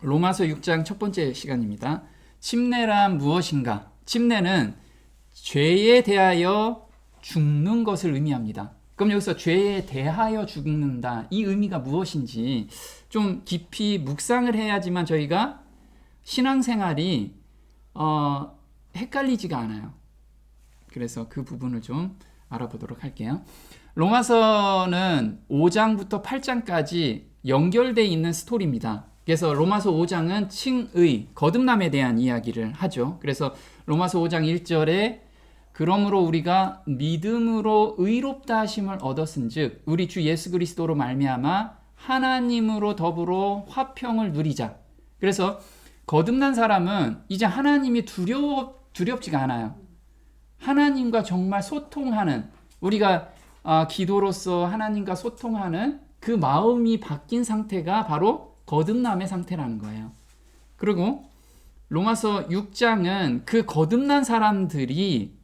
로마서 6장 첫 번째 시간입니다. 침례란 무엇인가? 침례는 죄에 대하여 죽는 것을 의미합니다. 그럼 여기서 죄에 대하여 죽는다, 이 의미가 무엇인지 좀 깊이 묵상을 해야지만 저희가 신앙생활이 헷갈리지가 않아요. 그래서 그 부분을 좀 알아보도록 할게요. 로마서는 5장부터 8장까지 연결되어 있는 스토리입니다. 그래서 로마서 5장은 칭의, 거듭남에 대한 이야기를 하죠. 그래서 로마서 5장 1절에 그러므로 우리가 믿음으로 의롭다 하심을 얻었은즉 우리 주 예수 그리스도로 말미암아 하나님으로 더불어 화평을 누리자. 그래서 거듭난 사람은 이제 하나님이 두렵지가 않아요. 하나님과 정말 소통하는, 우리가 기도로서 하나님과 소통하는 그 마음이 바뀐 상태가 바로 거듭남의 상태라는 거예요. 그리고 로마서 6장은 그 거듭난 사람들이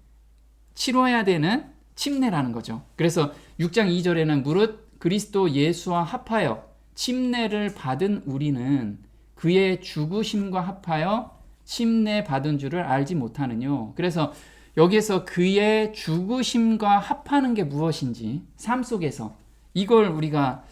치러야 되는 침례라는 거죠. 그래서 6장 2절에는 무릇 그리스도 예수와 합하여 침례를 받은 우리는 그의 죽으심과 합하여 침례 받은 줄을 알지 못하느뇨. 그래서 여기에서 그의 죽으심과 합하는 게 무엇인지 삶 속에서 이걸 우리가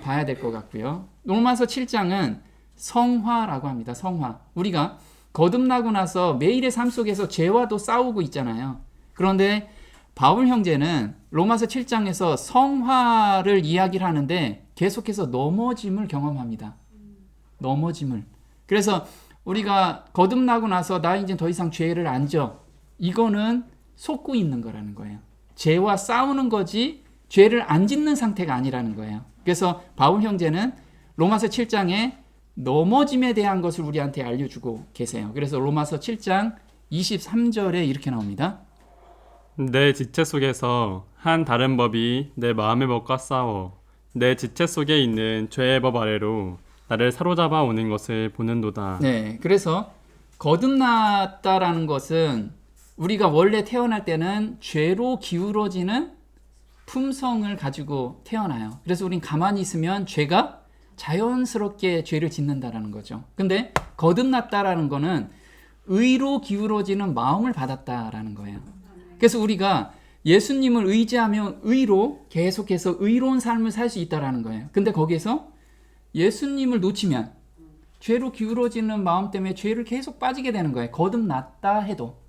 봐야 될 것 같고요. 로마서 7장은 성화라고 합니다. 성화. 우리가 거듭나고 나서 매일의 삶 속에서 죄와도 싸우고 있잖아요. 그런데 바울 형제는 로마서 7장에서 성화를 이야기를 하는데 계속해서 넘어짐을 경험합니다. 넘어짐을. 그래서 우리가 거듭나고 나서 나 이제 더 이상 죄를 안 져, 이거는 속고 있는 거라는 거예요. 죄와 싸우는 거지 죄를 안 짓는 상태가 아니라는 거예요. 그래서 바울 형제는 로마서 7장에 넘어짐에 대한 것을 우리한테 알려주고 계세요. 그래서 로마서 7장 23절에 이렇게 나옵니다. 내 지체 속에서 한 다른 법이 내 마음의 법과 싸워 내 지체 속에 있는 죄의 법 아래로 나를 사로잡아 오는 것을 보는도다. 네, 그래서 거듭났다라는 것은 우리가 원래 태어날 때는 죄로 기울어지는 품성을 가지고 태어나요. 그래서 우린 가만히 있으면 죄가 자연스럽게 죄를 짓는다라는 거죠. 근데 거듭났다라는 거는 의로 기울어지는 마음을 받았다라는 거예요. 그래서 우리가 예수님을 의지하면 의로 계속해서 의로운 삶을 살 수 있다라는 거예요. 근데 거기에서 예수님을 놓치면 죄로 기울어지는 마음 때문에 죄를 계속 빠지게 되는 거예요. 거듭났다 해도.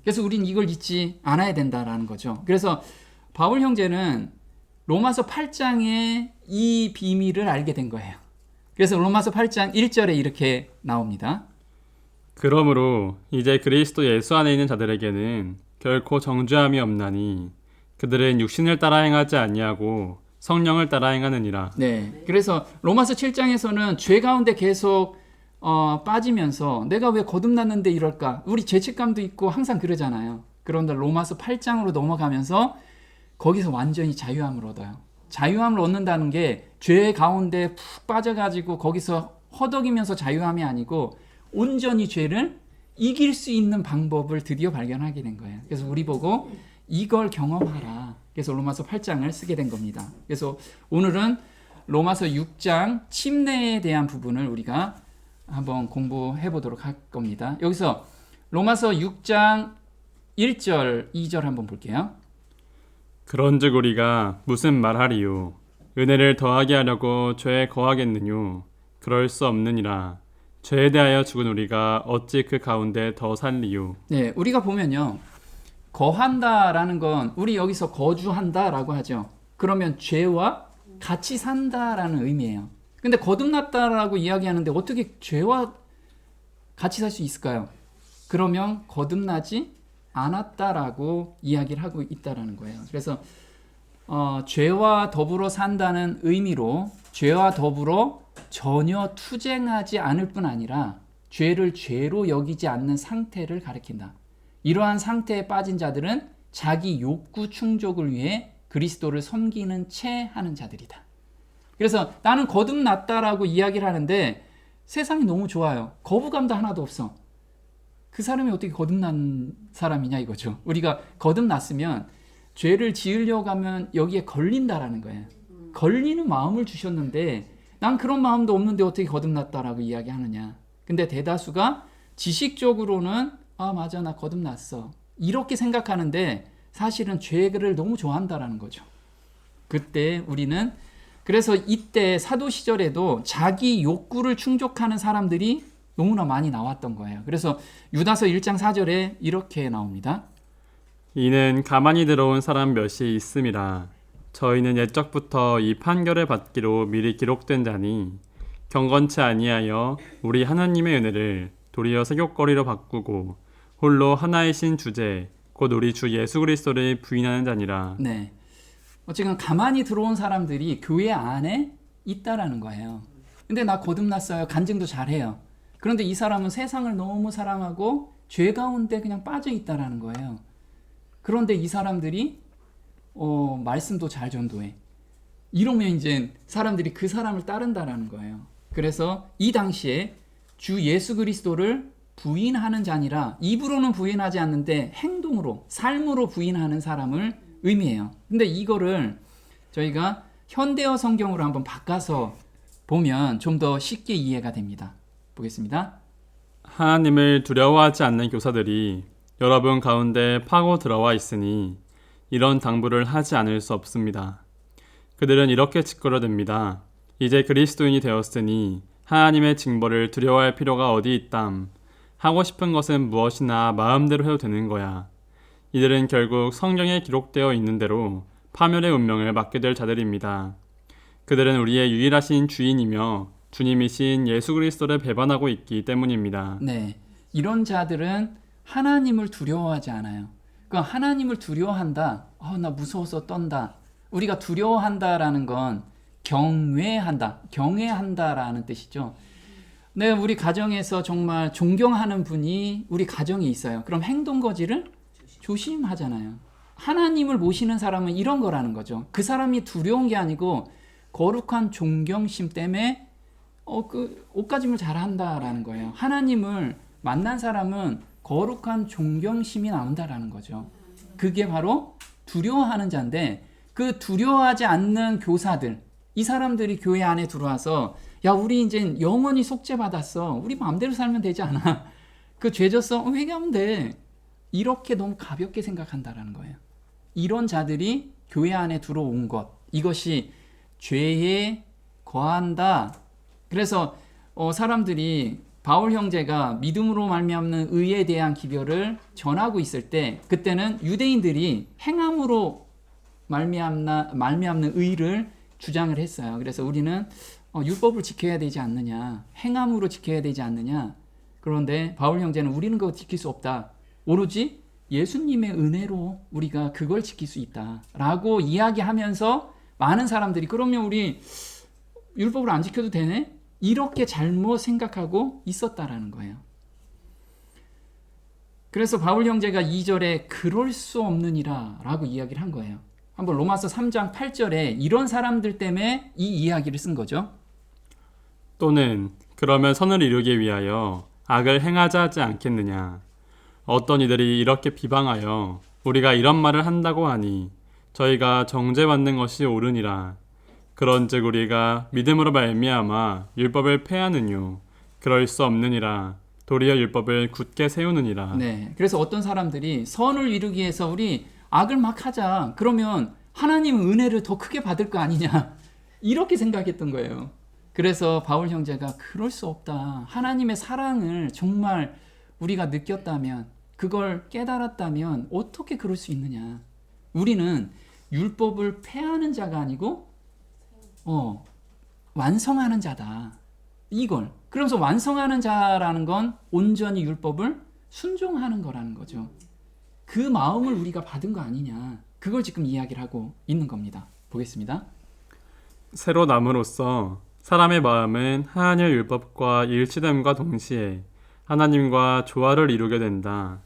그래서 우린 이걸 잊지 않아야 된다라는 거죠. 그래서 바울 형제는 로마서 8장에 이 비밀을 알게 된 거예요. 그래서 로마서 8장 1절에 이렇게 나옵니다. 그러므로 이제 그리스도 예수 안에 있는 자들에게는 결코 정죄함이 없나니 그들은 육신을 따라 행하지 아니하고 성령을 따라 행하느니라. 네, 그래서 로마서 7장에서는 죄 가운데 계속 빠지면서 내가 왜 거듭났는데 이럴까? 우리 죄책감도 있고 항상 그러잖아요. 그런데 로마서 8장으로 넘어가면서 거기서 완전히 자유함을 얻어요. 자유함을 얻는다는 게 죄 가운데 푹 빠져가지고 거기서 허덕이면서 자유함이 아니고 온전히 죄를 이길 수 있는 방법을 드디어 발견하게 된 거예요. 그래서 우리 보고 이걸 경험하라. 그래서 로마서 8장을 쓰게 된 겁니다. 그래서 오늘은 로마서 6장 침례에 대한 부분을 우리가 한번 공부해 보도록 할 겁니다. 여기서 로마서 6장 1절, 2절 한번 볼게요. 그런즉 우리가 무슨 말하리요? 은혜를 더하게 하려고 죄에 거하겠느뇨? 그럴 수 없느니라. 죄에 대하여 죽은 우리가 어찌 그 가운데 더 살리요? 네, 우리가 보면요, 거한다라는 건 우리 여기서 거주한다라고 하죠. 그러면 죄와 같이 산다라는 의미예요. 근데 거듭났다라고 이야기하는데 어떻게 죄와 같이 살 수 있을까요? 그러면 거듭나지 않았다라고 이야기를 하고 있다라는 거예요. 그래서 죄와 더불어 산다는 의미로 죄와 더불어 전혀 투쟁하지 않을 뿐 아니라 죄를 죄로 여기지 않는 상태를 가리킨다. 이러한 상태에 빠진 자들은 자기 욕구 충족을 위해 그리스도를 섬기는 채 하는 자들이다. 그래서 나는 거듭났다라고 이야기를 하는데 세상이 너무 좋아요. 거부감도 하나도 없어. 그 사람이 어떻게 거듭난 사람이냐 이거죠. 우리가 거듭났으면 죄를 지으려고 하면 여기에 걸린다라는 거예요. 걸리는 마음을 주셨는데 난 그런 마음도 없는데 어떻게 거듭났다라고 이야기하느냐. 근데 대다수가 지식적으로는 아 맞아 나 거듭났어 이렇게 생각하는데 사실은 죄를 너무 좋아한다라는 거죠. 그때 우리는 그래서 이때 사도 시절에도 자기 욕구를 충족하는 사람들이 너무나 많이 나왔던 거예요. 그래서 유다서 1장 4절에 이렇게 나옵니다. 이는 가만히 들어온 사람 몇이 있음이라. 저희는 옛적부터 이 판결을 받기로 미리 기록된 자니 경건치 아니하여 우리 하나님의 은혜를 도리어 세욕거리로 바꾸고 홀로 하나이신 주제 곧 우리 주 예수 그리스도를 부인하는 자니라. 네. 지금 가만히 들어온 사람들이 교회 안에 있다라는 거예요. 근데 나 거듭났어요. 간증도 잘해요. 그런데 이 사람은 세상을 너무 사랑하고 죄 가운데 그냥 빠져 있다라는 거예요. 그런데 이 사람들이 말씀도 잘 전도해. 이러면 이제 사람들이 그 사람을 따른다라는 거예요. 그래서 이 당시에 주 예수 그리스도를 부인하는 자니라, 입으로는 부인하지 않는데 행동으로, 삶으로 부인하는 사람을 의미해요. 근데 이거를 저희가 현대어 성경으로 한번 바꿔서 보면 좀 더 쉽게 이해가 됩니다. 보겠습니다. 하나님을 두려워하지 않는 교사들이 여러분 가운데 파고 들어와 있으니 이런 당부를 하지 않을 수 없습니다. 그들은 이렇게 짓거려댑니다. 이제 그리스도인이 되었으니 하나님의 징벌을 두려워할 필요가 어디 있담. 하고 싶은 것은 무엇이나 마음대로 해도 되는 거야. 이들은 결국 성경에 기록되어 있는 대로 파멸의 운명을 맞게 될 자들입니다. 그들은 우리의 유일하신 주인이며 주님이신 예수 그리스도를 배반하고 있기 때문입니다. 네, 이런 자들은 하나님을 두려워하지 않아요. 그 하나님을 두려워한다. 나 무서워서 떤다. 우리가 두려워한다라는 건 경외한다, 경외한다라는 뜻이죠. 네, 우리 가정에서 정말 존경하는 분이 우리 가정에 있어요. 그럼 행동거지를 조심하잖아요. 하나님을 모시는 사람은 이런 거라는 거죠. 그 사람이 두려운 게 아니고 거룩한 존경심 때문에 그 옷가짐을 잘한다라는 거예요. 하나님을 만난 사람은 거룩한 존경심이 나온다라는 거죠. 그게 바로 두려워하는 자인데, 그 두려워하지 않는 교사들, 이 사람들이 교회 안에 들어와서 야 우리 이제 영원히 속죄받았어, 우리 마음대로 살면 되지 않아, 그 죄 졌어, 회개하면 돼, 이렇게 너무 가볍게 생각한다라는 거예요. 이런 자들이 교회 안에 들어온 것, 이것이 죄에 거한다. 그래서 사람들이 바울 형제가 믿음으로 말미암는 의에 대한 기별을 전하고 있을 때, 그때는 유대인들이 행함으로 말미암는 의를 주장을 했어요. 그래서 우리는 율법을 지켜야 되지 않느냐, 행함으로 지켜야 되지 않느냐. 그런데 바울 형제는 우리는 그거 지킬 수 없다, 오로지 예수님의 은혜로 우리가 그걸 지킬 수 있다 라고 이야기하면서 많은 사람들이 그러면 우리 율법을 안 지켜도 되네? 이렇게 잘못 생각하고 있었다라는 거예요. 그래서 바울 형제가 2절에 그럴 수 없느니라 라고 이야기를 한 거예요. 한번 로마서 3장 8절에 이런 사람들 때문에 이 이야기를 쓴 거죠. 또는 그러면 선을 이루기 위하여 악을 행하자 하지 않겠느냐. 어떤 이들이 이렇게 비방하여 우리가 이런 말을 한다고 하니 저희가 정죄받는 것이 옳으니라. 그런즉 우리가 믿음으로 말미암아 율법을 폐하느뇨. 그럴 수 없느니라. 도리어 율법을 굳게 세우느니라. 네, 그래서 어떤 사람들이 선을 이루기 위해서 우리 악을 막 하자, 그러면 하나님 은혜를 더 크게 받을 거 아니냐, 이렇게 생각했던 거예요. 그래서 바울 형제가 그럴 수 없다, 하나님의 사랑을 정말 우리가 느꼈다면, 그걸 깨달았다면 어떻게 그럴 수 있느냐. 우리는 율법을 폐하는 자가 아니고 완성하는 자다, 이걸. 그러면서 완성하는 자라는 건 온전히 율법을 순종하는 거라는 거죠. 그 마음을 우리가 받은 거 아니냐, 그걸 지금 이야기를 하고 있는 겁니다. 보겠습니다. 새로 남으로써 사람의 마음은 하나님의 율법과 일치됨과 동시에 하나님과 조화를 이루게 된다.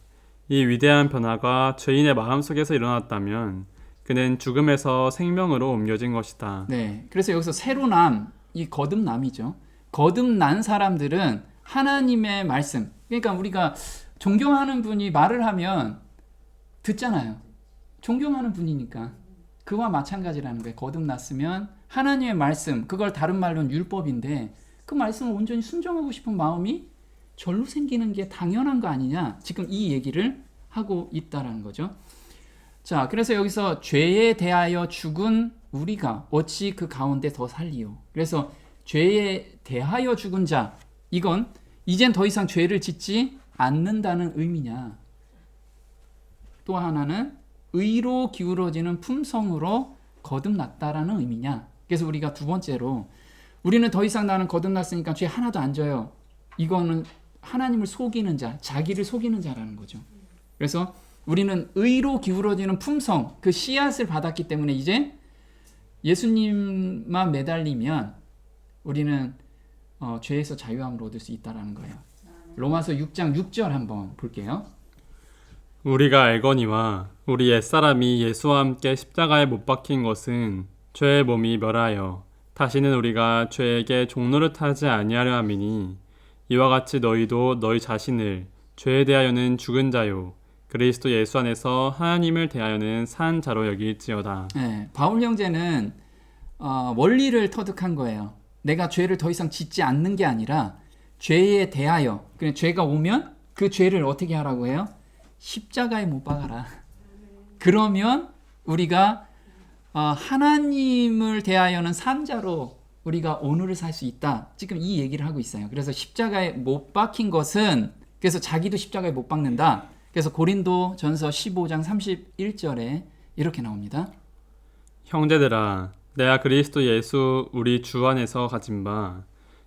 이 위대한 변화가 죄인의 마음속에서 일어났다면 그는 죽음에서 생명으로 옮겨진 것이다. 네, 그래서 여기서 새로남, 이 거듭남이죠. 거듭난 사람들은 하나님의 말씀, 그러니까 우리가 존경하는 분이 말을 하면 듣잖아요. 존경하는 분이니까. 그와 마찬가지라는 거예요. 거듭났으면 하나님의 말씀, 그걸 다른 말로는 율법인데 그 말씀을 온전히 순종하고 싶은 마음이 절로 생기는 게 당연한 거 아니냐. 지금 이 얘기를 하고 있다라는 거죠. 자, 그래서 여기서 죄에 대하여 죽은 우리가 어찌 그 가운데 더 살리요. 그래서 죄에 대하여 죽은 자, 이건 이젠 더 이상 죄를 짓지 않는다는 의미냐. 또 하나는 의로 기울어지는 품성으로 거듭났다라는 의미냐. 그래서 우리가 두 번째로 우리는 더 이상 나는 거듭났으니까 죄 하나도 안 져요. 이거는 하나님을 속이는 자, 자기를 속이는 자라는 거죠. 그래서 우리는 의로 기울어지는 품성, 그 씨앗을 받았기 때문에 이제 예수님만 매달리면 우리는 죄에서 자유함을 얻을 수 있다는 거예요. 로마서 6장 6절 한번 볼게요. 우리가 알거니와 우리 옛사람이 예수와 함께 십자가에 못 박힌 것은 죄의 몸이 멸하여 다시는 우리가 죄에게 종노릇 하지 아니하려 함이니 이와 같이 너희도 너희 자신을 죄에 대하여는 죽은 자요 그리스도 예수 안에서 하나님을 대하여는 산 자로 여길지어다. 네, 바울 형제는 원리를 터득한 거예요. 내가 죄를 더 이상 짓지 않는 게 아니라 죄에 대하여, 그냥 죄가 오면 그 죄를 어떻게 하라고 해요? 십자가에 못 박아라. 그러면 우리가 하나님을 대하여는 산 자로 우리가 오늘을 살 수 있다. 지금 이 얘기를 하고 있어요. 그래서 십자가에 못 박힌 것은, 그래서 자기도 십자가에 못 박는다. 그래서 고린도 전서 15장 31절에 이렇게 나옵니다. 형제들아 내가 그리스도 예수 우리 주 안에서 가진 바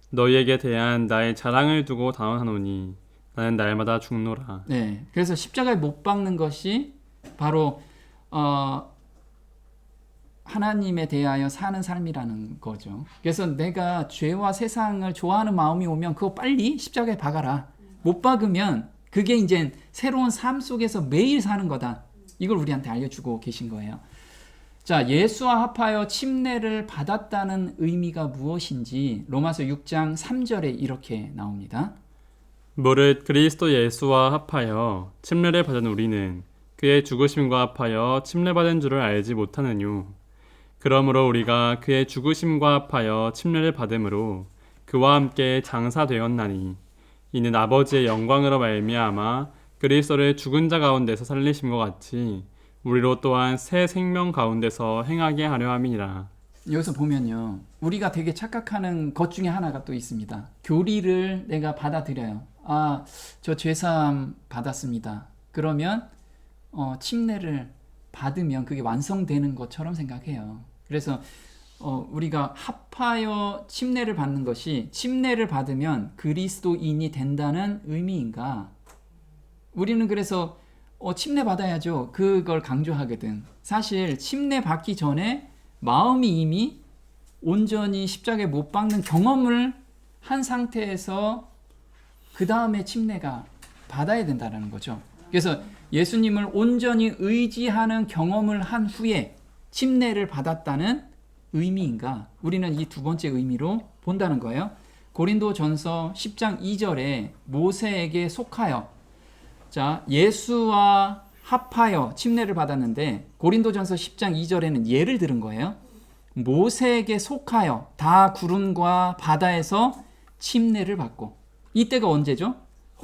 너희에게 대한 나의 자랑을 두고 단언하노니 나는 날마다 죽노라. 네, 그래서 십자가에 못 박는 것이 바로 하나님에 대하여 사는 삶이라는 거죠. 그래서 내가 죄와 세상을 좋아하는 마음이 오면 그거 빨리 십자가에 박아라. 못 박으면 그게 이제 새로운 삶 속에서 매일 사는 거다. 이걸 우리한테 알려주고 계신 거예요. 자, 예수와 합하여 침례를 받았다는 의미가 무엇인지 로마서 6장 3절에 이렇게 나옵니다. 무릇 그리스도 예수와 합하여 침례를 받은 우리는 그의 죽으심과 합하여 침례받은 줄을 알지 못하느뇨. 그러므로 우리가 그의 죽으심과 합하여 침례를 받음으로 그와 함께 장사되었나니 이는 아버지의 영광으로 말미암아 그리스도를 죽은 자 가운데서 살리심과 같이 우리로 또한 새 생명 가운데서 행하게 하려 함이니라. 여기서 보면요, 우리가 되게 착각하는 것 중에 하나가 또 있습니다. 교리를 내가 받아들여요. 저 죄사함 받았습니다. 그러면 침례를 받으면 그게 완성되는 것처럼 생각해요. 그래서 우리가 합하여 침례를 받는 것이 침례를 받으면 그리스도인이 된다는 의미인가? 우리는 그래서 침례 받아야죠. 그걸 강조하거든. 사실 침례 받기 전에 마음이 이미 온전히 십자가에 못 박는 경험을 한 상태에서 그 다음에 침례가 받아야 된다는 거죠. 그래서 예수님을 온전히 의지하는 경험을 한 후에 침례를 받았다는 의미인가? 우리는 이 두 번째 의미로 본다는 거예요. 고린도 전서 10장 2절에 모세에게 속하여, 자, 예수와 합하여 침례를 받았는데 고린도 전서 10장 2절에는 예를 들은 거예요. 모세에게 속하여 다 구름과 바다에서 침례를 받고, 이때가 언제죠?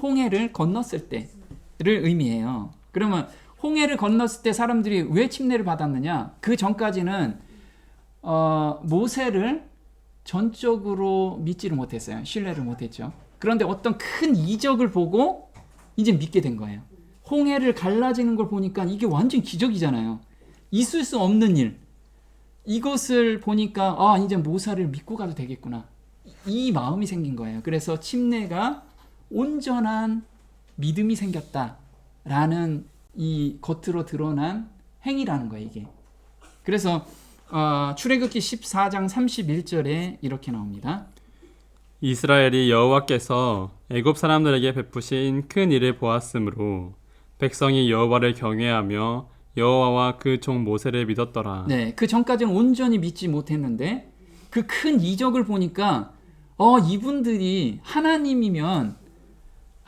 홍해를 건넜을 때를 의미해요. 그러면 홍해를 건넜을 때 사람들이 왜 침례를 받았느냐? 그 전까지는 모세를 전적으로 믿지를 못했어요. 신뢰를 못했죠. 그런데 어떤 큰 이적을 보고 이제 믿게 된 거예요. 홍해를 갈라지는 걸 보니까 이게 완전 기적이잖아요. 있을 수 없는 일. 이것을 보니까 이제 모세를 믿고 가도 되겠구나. 이 마음이 생긴 거예요. 그래서 침례가 온전한 믿음이 생겼다라는 이 겉으로 드러난 행위라는 거예요, 이게. 그래서 출애굽기 14장 31절에 이렇게 나옵니다. 이스라엘이 여호와께서 애굽 사람들에게 베푸신 큰 일을 보았으므로 백성이 여호와를 경외하며 여호와와 그 종 모세를 믿었더라. 네, 그 전까지는 온전히 믿지 못했는데 그 큰 이적을 보니까 이분들이 하나님이면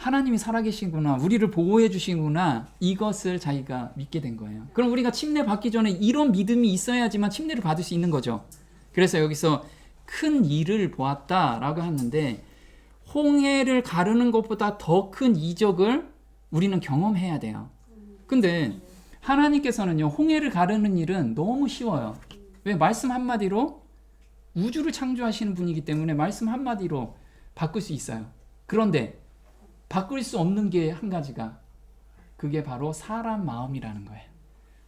하나님이 살아계시구나, 우리를 보호해 주시구나, 이것을 자기가 믿게 된 거예요. 그럼 우리가 침례 받기 전에 이런 믿음이 있어야지만 침례를 받을 수 있는 거죠. 그래서 여기서 큰 일을 보았다라고 하는데, 홍해를 가르는 것보다 더 큰 이적을 우리는 경험해야 돼요. 근데 하나님께서는요, 홍해를 가르는 일은 너무 쉬워요. 왜? 말씀 한마디로 우주를 창조하시는 분이기 때문에 말씀 한마디로 바꿀 수 있어요. 그런데 바꿀 수 없는 게 한 가지가, 그게 바로 사람 마음이라는 거예요.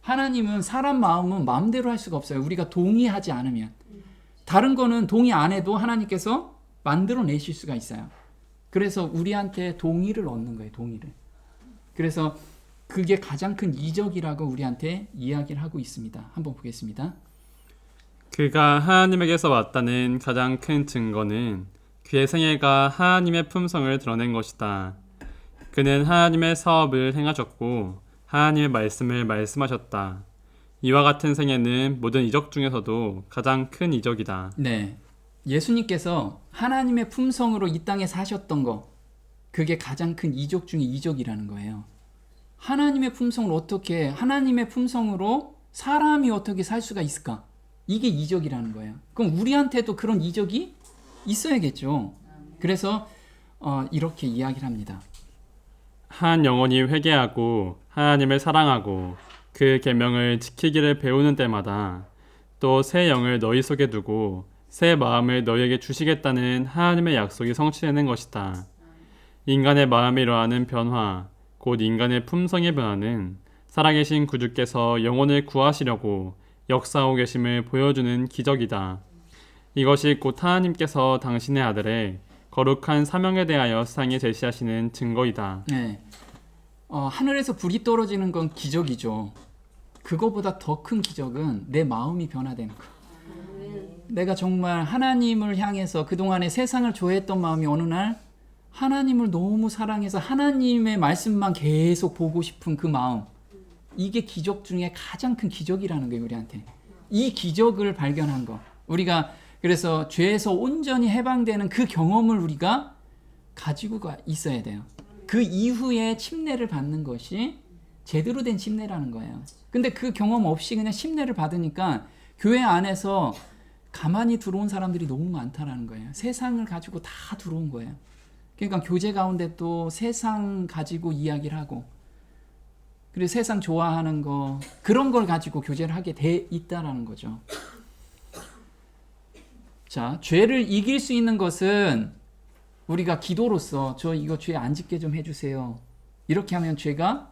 하나님은 사람 마음은 마음대로 할 수가 없어요. 우리가 동의하지 않으면. 다른 거는 동의 안 해도 하나님께서 만들어내실 수가 있어요. 그래서 우리한테 동의를 얻는 거예요. 동의를. 그래서 그게 가장 큰 이적이라고 우리한테 이야기를 하고 있습니다. 한번 보겠습니다. 그가 하나님에게서 왔다는 가장 큰 증거는 그의 생애가 하나님의 품성을 드러낸 것이다. 그는 하나님의 사업을 행하셨고 하나님의 말씀을 말씀하셨다. 이와 같은 생애는 모든 이적 중에서도 가장 큰 이적이다. 네, 예수님께서 하나님의 품성으로 이 땅에 사셨던 거, 그게 가장 큰 이적 중에 이적이라는 거예요. 하나님의 품성을 어떻게, 하나님의 품성으로 사람이 어떻게 살 수가 있을까? 이게 이적이라는 거예요. 그럼 우리한테도 그런 이적이 있어야겠죠. 그래서 이렇게 이야기를 합니다. 한 영혼이 회개하고 하나님을 사랑하고 그 계명을 지키기를 배우는 때마다 또 새 영을 너희 속에 두고 새 마음을 너희에게 주시겠다는 하나님의 약속이 성취되는 것이다. 인간의 마음에 일어나는 변화, 곧 인간의 품성의 변화는 살아계신 구주께서 영혼을 구하시려고 역사하고 계심을 보여주는 기적이다. 이것이 곧 하나님께서 당신의 아들의 거룩한 사명에 대하여 세상에 제시하시는 증거이다. 네, 하늘에서 불이 떨어지는 건 기적이죠. 그거보다 더 큰 기적은 내 마음이 변화되는 거. 내가 정말 하나님을 향해서 그동안에 세상을 좋아했던 마음이 어느 날 하나님을 너무 사랑해서 하나님의 말씀만 계속 보고 싶은 그 마음, 이게 기적 중에 가장 큰 기적이라는 거예요. 우리한테 이 기적을 발견한 거, 우리가 그래서 죄에서 온전히 해방되는 그 경험을 우리가 가지고 있어야 돼요. 그 이후에 침례를 받는 것이 제대로 된 침례라는 거예요. 근데 그 경험 없이 그냥 침례를 받으니까 교회 안에서 가만히 들어온 사람들이 너무 많다라는 거예요. 세상을 가지고 다 들어온 거예요. 그러니까 교제 가운데 또 세상 가지고 이야기를 하고, 그리고 세상 좋아하는 거, 그런 걸 가지고 교제를 하게 돼 있다라는 거죠. 자, 죄를 이길 수 있는 것은 우리가 기도로서 저 이거 죄 안 짓게 좀 해주세요, 이렇게 하면 죄가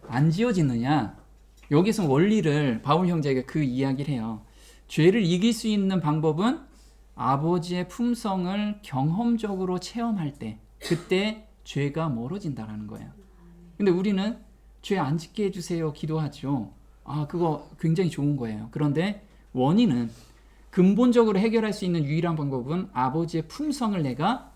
안 지어지느냐? 여기서 원리를 바울 형제가 그 이야기를 해요. 죄를 이길 수 있는 방법은 아버지의 품성을 경험적으로 체험할 때, 그때 죄가 멀어진다라는 거예요. 근데 우리는 죄 안 짓게 해주세요 기도하죠. 그거 굉장히 좋은 거예요. 그런데 원인은, 근본적으로 해결할 수 있는 유일한 방법은 아버지의 품성을 내가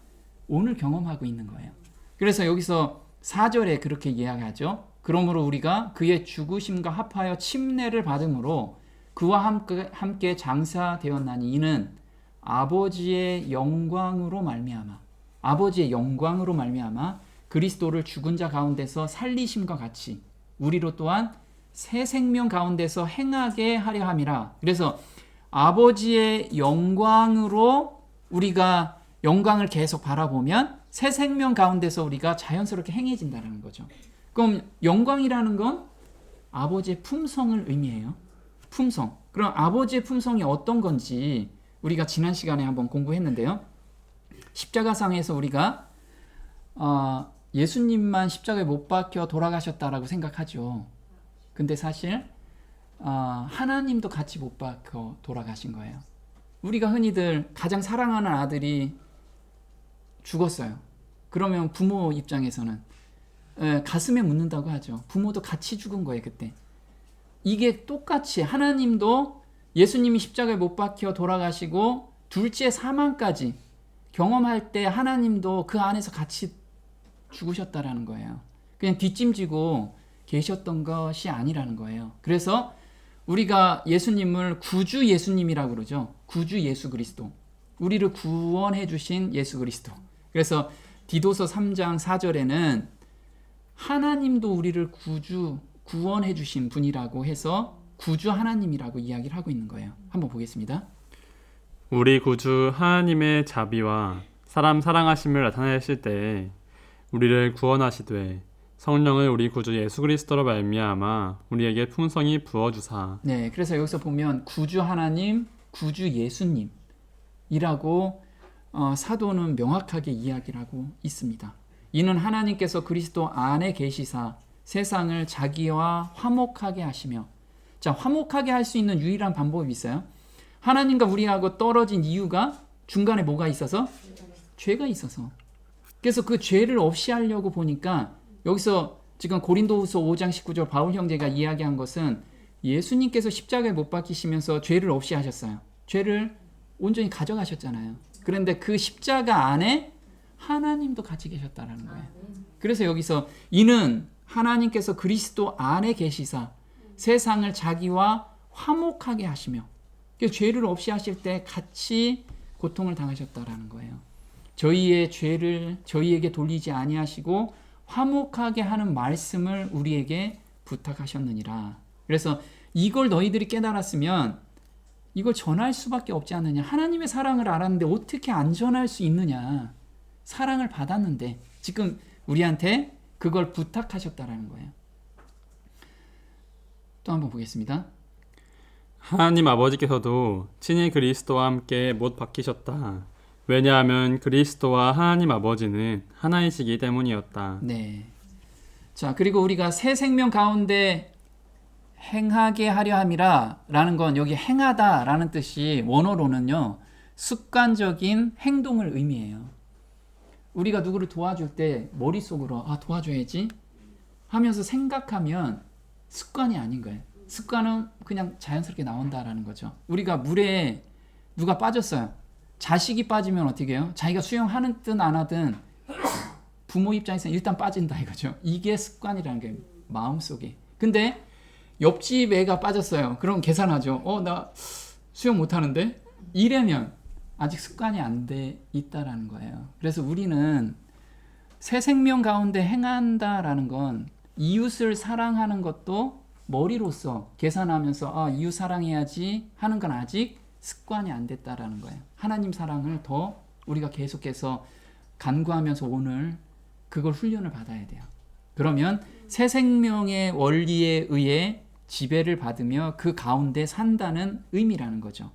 오늘 경험하고 있는 거예요. 그래서 여기서 4절에 그렇게 이야기하죠. 그러므로 우리가 그의 죽으심과 합하여 침례를 받음으로 그와 함께 장사되었나니 이는 아버지의 영광으로 말미암아, 아버지의 영광으로 말미암아 그리스도를 죽은 자 가운데서 살리심과 같이 우리로 또한 새 생명 가운데서 행하게 하려 함이라. 그래서 아버지의 영광으로 우리가 영광을 계속 바라보면 새 생명 가운데서 우리가 자연스럽게 행해진다는 거죠. 그럼 영광이라는 건 아버지의 품성을 의미해요. 품성. 그럼 아버지의 품성이 어떤 건지 우리가 지난 시간에 한번 공부했는데요. 십자가상에서 우리가 예수님만 십자가에 못 박혀 돌아가셨다라고 생각하죠. 근데 사실 하나님도 같이 못 박혀 돌아가신 거예요. 우리가 흔히들 가장 사랑하는 아들이 죽었어요. 그러면 부모 입장에서는 가슴에 묻는다고 하죠. 부모도 같이 죽은 거예요, 그때. 이게 똑같이 하나님도 예수님이 십자가에 못 박혀 돌아가시고 둘째 사망까지 경험할 때 하나님도 그 안에서 같이 죽으셨다라는 거예요. 그냥 뒷짐지고 계셨던 것이 아니라는 거예요. 그래서 우리가 예수님을 구주 예수님이라고 그러죠. 구주 예수 그리스도. 우리를 구원해 주신 예수 그리스도. 그래서 디도서 3장 4절에는 하나님도 우리를 구원해 주신 분이라고 해서 구주 하나님이라고 이야기를 하고 있는 거예요. 한번 보겠습니다. 우리 구주 하나님의 자비와 사람 사랑하심을 나타내실 때에 우리를 구원하시되 성령을 우리 구주 예수 그리스도로 말미암아 우리에게 풍성히 부어 주사. 네, 그래서 여기서 보면 구주 하나님, 구주 예수님이라고 사도는 명확하게 이야기를 하고 있습니다. 이는 하나님께서 그리스도 안에 계시사 세상을 자기와 화목하게 하시며, 자, 화목하게 할 수 있는 유일한 방법이 있어요. 하나님과 우리하고 떨어진 이유가 중간에 뭐가 있어서? 죄가 있어서. 그래서 그 죄를 없이 하려고 보니까 여기서 지금 고린도후서 5장 19절 바울 형제가 이야기한 것은 예수님께서 십자가에 못 박히시면서 죄를 없이 하셨어요. 죄를 온전히 가져가셨잖아요. 그런데 그 십자가 안에 하나님도 같이 계셨다라는 거예요. 그래서 여기서 이는 하나님께서 그리스도 안에 계시사 세상을 자기와 화목하게 하시며, 죄를 없이 하실 때 같이 고통을 당하셨다라는 거예요. 저희의 죄를 저희에게 돌리지 아니하시고 화목하게 하는 말씀을 우리에게 부탁하셨느니라. 그래서 이걸 너희들이 깨달았으면 이걸 전할 수밖에 없지 않느냐. 하나님의 사랑을 알았는데 어떻게 안 전할 수 있느냐. 사랑을 받았는데 지금 우리한테 그걸 부탁하셨다라는 거예요. 또 한번 보겠습니다. 하나님 아버지께서도 친히 그리스도와 함께 못 박히셨다. 왜냐하면 그리스도와 하나님 아버지는 하나이시기 때문이었다. 네. 자, 그리고 우리가 새 생명 가운데 행하게 하려 함이라 라는 건 여기 행하다 라는 뜻이 원어로는요, 습관적인 행동을 의미해요. 우리가 누구를 도와줄 때 머릿속으로 도와줘야지 하면서 생각하면 습관이 아닌 거예요. 습관은 그냥 자연스럽게 나온다라는 거죠. 우리가 물에 누가 빠졌어요. 자식이 빠지면 어떻게 해요? 자기가 수영하는 듯 안 하든 부모 입장에서는 일단 빠진다 이거죠. 이게 습관이라는 게 마음속에. 근데 옆집 애가 빠졌어요. 그럼 계산하죠. 나 수영 못하는데? 이래면 아직 습관이 안 돼 있다라는 거예요. 그래서 우리는 새 생명 가운데 행한다라는 건 이웃을 사랑하는 것도 머리로서 계산하면서 이웃 사랑해야지 하는 건 아직 습관이 안 됐다라는 거예요. 하나님 사랑을 더 우리가 계속해서 간구하면서 오늘 그걸 훈련을 받아야 돼요. 그러면 새 생명의 원리에 의해 지배를 받으며 그 가운데 산다는 의미라는 거죠.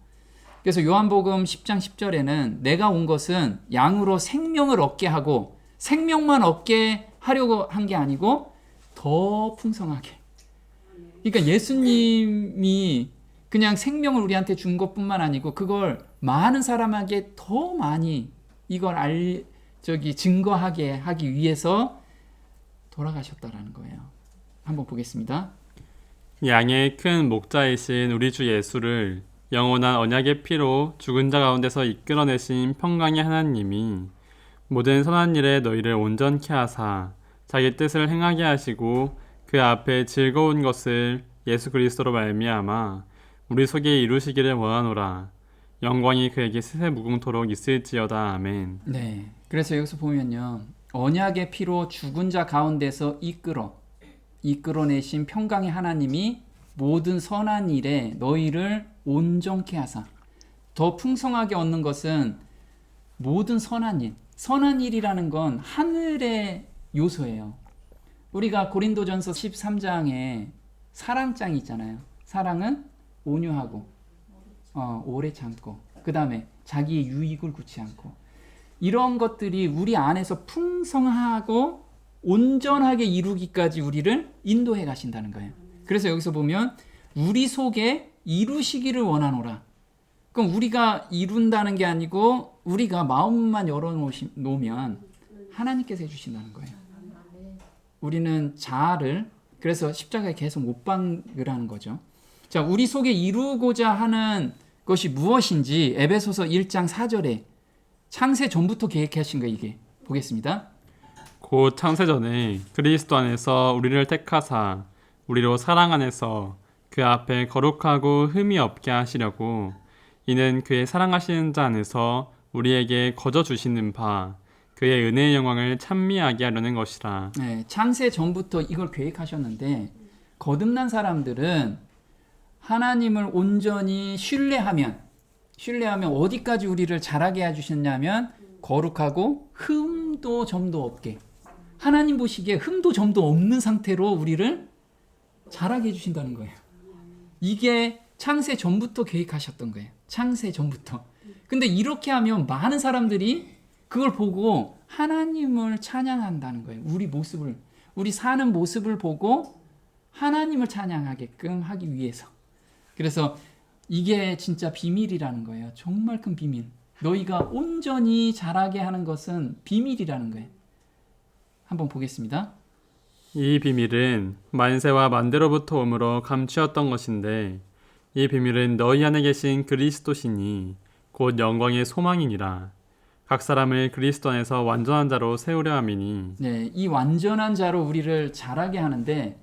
그래서 요한복음 10장 10절에는 내가 온 것은 양으로 생명을 얻게 하고 생명만 얻게 하려고 한 게 아니고 더 풍성하게. 그러니까 예수님이 그냥 생명을 우리한테 준 것뿐만 아니고 그걸 많은 사람에게 더 많이 이걸 증거하게 하기 위해서 돌아가셨다라는 거예요. 한번 보겠습니다. 양의 큰 목자이신 우리 주 예수를 영원한 언약의 피로 죽은 자 가운데서 이끌어내신 평강의 하나님이 모든 선한 일에 너희를 온전케 하사 자기 뜻을 행하게 하시고 그 앞에 즐거운 것을 예수 그리스도로 말미암아 우리 속에 이루시기를 원하노라. 영광이 그에게 세세 무궁토록 있을지어다. 아멘. 네. 그래서 여기서 보면요, 언약의 피로 죽은 자 가운데서 이끌어내신 평강의 하나님이 모든 선한 일에 너희를 온전케 하사. 더 풍성하게 얻는 것은 모든 선한 일. 선한 일이라는 건 하늘의 요소예요. 우리가 고린도전서 13장에 사랑장이 있잖아요. 사랑은 온유하고 오래 참고, 그 다음에 자기의 유익을 구치 않고, 이런 것들이 우리 안에서 풍성하고 온전하게 이루기까지 우리를 인도해 가신다는 거예요. 그래서 여기서 보면 우리 속에 이루시기를 원하노라. 그럼 우리가 이룬다는 게 아니고 우리가 마음만 열어놓으면 하나님께서 해주신다는 거예요. 우리는 자아를, 그래서 십자가에 계속 못 박으라는 거죠. 자, 우리 속에 이루고자 하는 것이 무엇인지 에베소서 1장 4절에 창세 전부터 계획하신 거, 이게 보겠습니다. 곧 창세전에 그리스도 안에서 우리를 택하사 우리로 사랑 안에서 그 앞에 거룩하고 흠이 없게 하시려고 이는 그의 사랑하시는 자 안에서 우리에게 거저 주시는 바 그의 은혜의 영광을 찬미하게 하려는 것이라. 네, 창세 전부터 이걸 계획하셨는데 거듭난 사람들은 하나님을 온전히 신뢰하면 어디까지 우리를 자라게 해주셨냐면 거룩하고 흠도 점도 없게, 하나님 보시기에 흠도 점도 없는 상태로 우리를 자라게 해주신다는 거예요. 이게 창세 전부터 계획하셨던 거예요. 창세 전부터. 근데 이렇게 하면 많은 사람들이 그걸 보고 하나님을 찬양한다는 거예요. 우리 사는 모습을 보고 하나님을 찬양하게끔 하기 위해서. 그래서 이게 진짜 비밀이라는 거예요. 정말 큰 비밀. 너희가 온전히 자라게 하는 것은 비밀이라는 거예요. 한번 보겠습니다. 이 비밀은 만세와 만대로부터 오므로 감추었던 것인데 이 비밀은 너희 안에 계신 그리스도시니 곧 영광의 소망이니라. 각 사람을 그리스도 안에서 완전한 자로 세우려 함이니. 네, 이 완전한 자로 우리를 자라게 하는데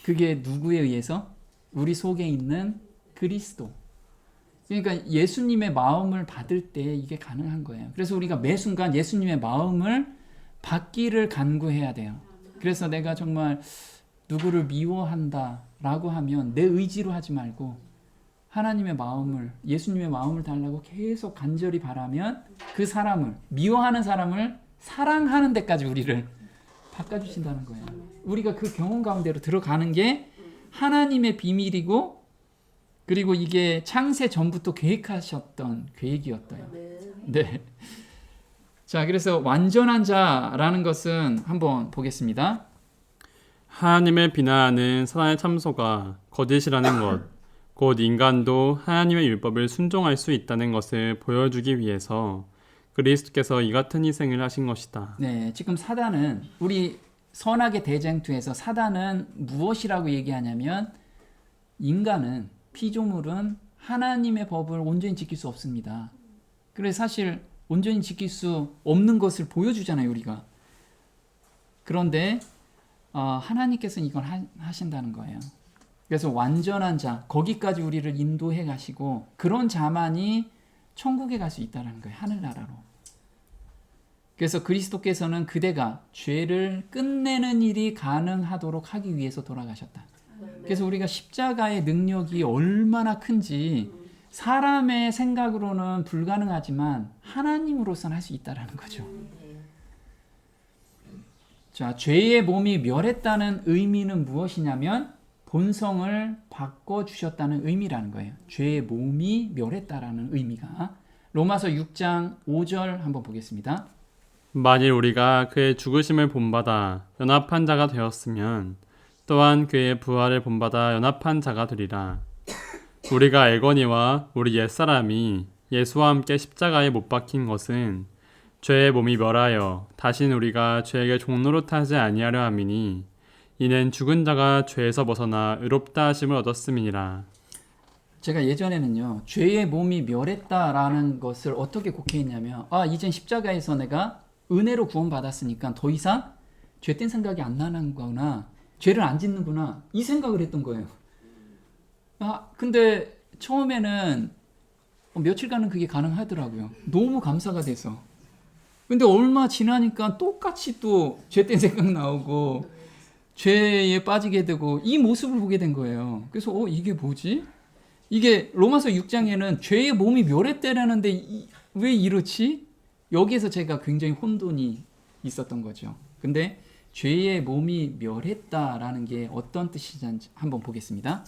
그게 누구에 의해서? 우리 속에 있는 그리스도. 그러니까 예수님의 마음을 받을 때 이게 가능한 거예요. 그래서 우리가 매 순간 예수님의 마음을 받기를 간구해야 돼요. 그래서 내가 정말 누구를 미워한다라고 하면 내 의지로 하지 말고 하나님의 마음을, 예수님의 마음을 달라고 계속 간절히 바라면 그 사람을, 미워하는 사람을 사랑하는 데까지 우리를 바꿔주신다는 거예요. 우리가 그 경험 가운데로 들어가는 게 하나님의 비밀이고, 그리고 이게 창세 전부터 계획하셨던 계획이었어요. 네. 자, 그래서 완전한 자라는 것은 한번 보겠습니다. 하나님을 비난하는 사단의 참소가 거짓이라는 것, 곧 인간도 하나님의 율법을 순종할 수 있다는 것을 보여주기 위해서 그리스도께서 이 같은 희생을 하신 것이다. 네, 지금 사단은, 우리 선악의 대쟁투에서 사단은 무엇이라고 얘기하냐면 인간은, 피조물은 하나님의 법을 온전히 지킬 수 없습니다. 그래서 사실 온전히 지킬 수 없는 것을 보여주잖아요, 우리가. 그런데 하나님께서는 이걸 하신다는 거예요. 그래서 완전한 자, 거기까지 우리를 인도해 가시고 그런 자만이 천국에 갈 수 있다는 거예요, 하늘나라로. 그래서 그리스도께서는 그대가 죄를 끝내는 일이 가능하도록 하기 위해서 돌아가셨다. 그래서 우리가 십자가의 능력이 얼마나 큰지 사람의 생각으로는 불가능하지만 하나님으로서는 할 수 있다는 거죠. 자, 죄의 몸이 멸했다는 의미는 무엇이냐면 본성을 바꿔주셨다는 의미라는 거예요. 죄의 몸이 멸했다라는 의미가. 로마서 6장 5절 한번 보겠습니다. 만일 우리가 그의 죽으심을 본받아 연합한 자가 되었으면 또한 그의 부활을 본받아 연합한 자가 되리라. 우리가 알거니와 우리 옛사람이 예수와 함께 십자가에 못 박힌 것은 죄의 몸이 멸하여 다신 우리가 죄에게 종노릇하지 아니하려 함이니 이는 죽은 자가 죄에서 벗어나 의롭다 하심을 얻었음이니라. 제가 예전에는요, 죄의 몸이 멸했다라는 것을 어떻게 곡해했냐면, 이젠 십자가에서 내가 은혜로 구원받았으니까 더 이상 죄된 생각이 안 나는 거구나, 죄를 안 짓는구나, 이 생각을 했던 거예요. 근데 처음에는 며칠간은 그게 가능하더라고요. 너무 감사가 돼서. 근데 얼마 지나니까 똑같이 또 죄된 생각 나오고 죄에 빠지게 되고 이 모습을 보게 된 거예요. 그래서 이게 뭐지? 이게 로마서 6장에는 죄의 몸이 멸했다라는데 왜 이렇지? 여기에서 제가 굉장히 혼돈이 있었던 거죠. 근데 죄의 몸이 멸했다라는 게 어떤 뜻인지 한번 보겠습니다.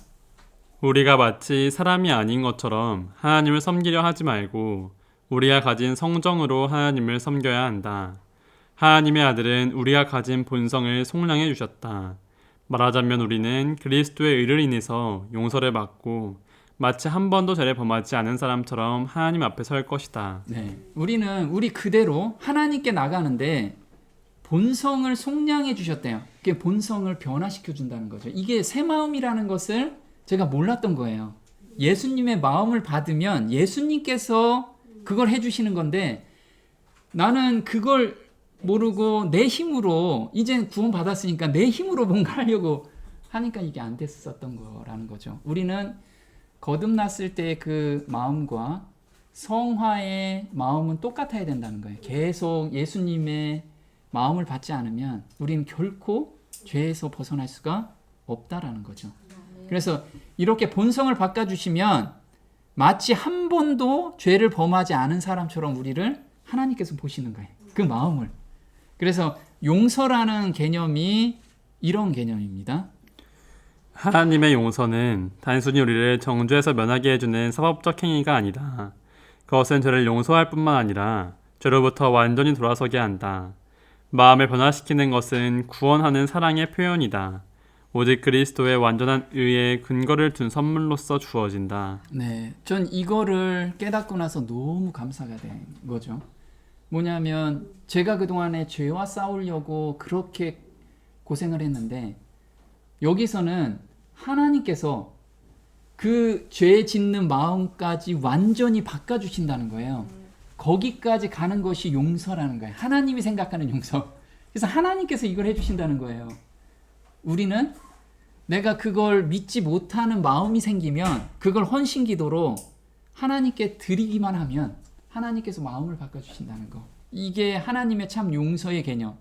우리가 마치 사람이 아닌 것처럼 하나님을 섬기려 하지 말고 우리가 가진 성정으로 하나님을 섬겨야 한다. 하나님의 아들은 우리가 가진 본성을 속량해 주셨다. 말하자면 우리는 그리스도의 의를 인해서 용서를 받고 마치 한 번도 죄를 범하지 않은 사람처럼 하나님 앞에 설 것이다. 네, 우리는 우리 그대로 하나님께 나가는데 본성을 속량해 주셨대요. 그게 본성을 변화시켜 준다는 거죠. 이게 새 마음이라는 것을 제가 몰랐던 거예요. 예수님의 마음을 받으면 예수님께서 그걸 해주시는 건데 나는 그걸 모르고 내 힘으로, 이제 구원 받았으니까 내 힘으로 뭔가 하려고 하니까 이게 안 됐었던 거라는 거죠. 우리는 거듭났을 때 그 마음과 성화의 마음은 똑같아야 된다는 거예요. 계속 예수님의 마음을 받지 않으면 우리는 결코 죄에서 벗어날 수가 없다라는 거죠. 그래서 이렇게 본성을 바꿔주시면 마치 한 번도 죄를 범하지 않은 사람처럼 우리를 하나님께서 보시는 거예요. 그 마음을. 그래서 용서라는 개념이 이런 개념입니다. 하나님의 용서는 단순히 우리를 정죄에서 면하게 해주는 사법적 행위가 아니다. 그것은 죄를 용서할 뿐만 아니라 죄로부터 완전히 돌아서게 한다. 마음을 변화시키는 것은 구원하는 사랑의 표현이다. 오직 그리스도의 완전한 의에 근거를 둔 선물로서 주어진다. 네, 전 이거를 깨닫고 나서 너무 감사가 된 거죠. 뭐냐면 제가 그동안에 죄와 싸우려고 그렇게 고생을 했는데 여기서는 하나님께서 그 죄 짓는 마음까지 완전히 바꿔주신다는 거예요. 거기까지 가는 것이 용서라는 거예요. 하나님이 생각하는 용서. 그래서 하나님께서 이걸 해주신다는 거예요. 우리는 내가 그걸 믿지 못하는 마음이 생기면 그걸 헌신기도로 하나님께 드리기만 하면 하나님께서 마음을 바꿔주신다는 거. 이게 하나님의 참 용서의 개념.